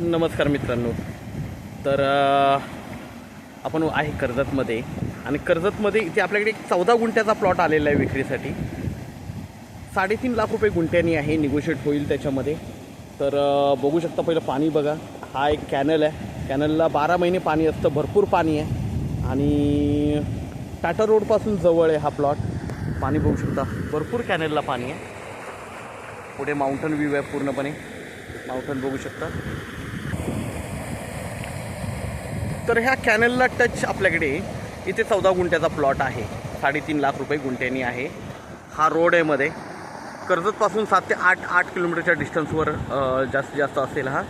नमस्कार मित्रांनो. तर आपण आहे कर्जतमध्ये आणि कर्जतमध्ये इथे आपल्याकडे एक 14 गुंठ्याचा प्लॉट आलेला आहे विक्रीसाठी. 3.5 लाख रुपये गुंठ्यानी आहे, निगोशिएट होईल त्याच्यामध्ये. तर बघू शकता, पहिलं पाणी बघा. हा एक कॅनल आहे, कॅनलला 12 महिने पाणी असतं, भरपूर पाणी आहे आणि टाटा रोडपासून जवळ आहे हा प्लॉट. पाणी बघू शकता, भरपूर कॅनलला पाणी आहे. पुढे माउंटन व्ह्यू आहे, पूर्णपणे माउंटन बघू शकता. तर ह्या कॅनलला टच आपल्याकडे इथे 14 गुंठ्याचा प्लॉट आहे. 3.5 लाख रुपये गुंठ्यानी आहे. हा रोड आहे मध्ये, कर्जतपासून 7 ते 8 किलोमीटरच्या डिस्टन्सवर जास्तीत जास्त असेल हा.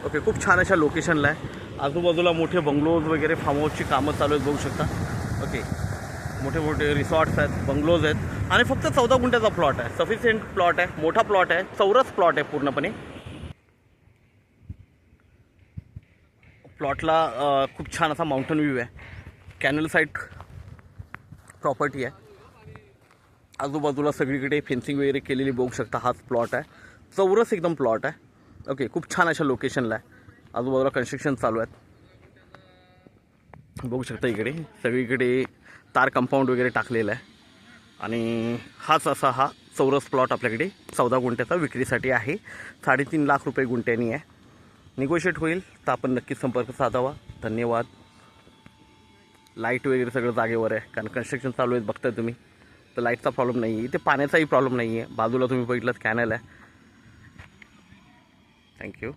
ओके, खूप छान अशा लोकेशनला आहे. आजूबाजूला मोठे बंगलोज वगैरे, फार्म हाऊसची कामं चालू आहेत बघू शकता. ओके, मोठे मोठे रिसॉर्ट्स आहेत, बंगलोज आहेत आणि फक्त 14 गुंठ्याचा प्लॉट आहे. सफिशियंट प्लॉट आहे, मोठा प्लॉट आहे, चौरस प्लॉट आहे पूर्णपणे. प्लॉटला खूप छान असा माउंटन व्ह्यू आहे. कॅनल साईड प्रॉपर्टी आहे. आजूबाजूला सगळीकडे फेन्सिंग वगैरे केलेली बघू शकता. हाच प्लॉट आहे, चौरस एकदम प्लॉट आहे. ओके, खूप छान अशा लोकेशनला आहे. आजूबाजूला कन्स्ट्रक्शन चालू आहेत बघू शकता. इकडे सगळीकडे तार कंपाऊंड वगैरे टाकलेलं आहे आणि हाच असा हा चौरस प्लॉट आपल्याकडे 14 गुंठ्याचा विक्रीसाठी आहे. 3.5 लाख रुपये गुंठ्यानी आहे. निगोशिएट होईल, तर आपण नक्कीच संपर्क साधावा. धन्यवाद. लाईट वगैरे सगळं जागेवर आहे, कारण कन्स्ट्रक्शन चालू आहेत बघताय तुम्ही. तर लाईटचा प्रॉब्लेम नाही आहे इथे, पाण्याचाही प्रॉब्लेम नाही आहे. बाजूला तुम्ही बघितलं कॅनल आहे. थँक्यू.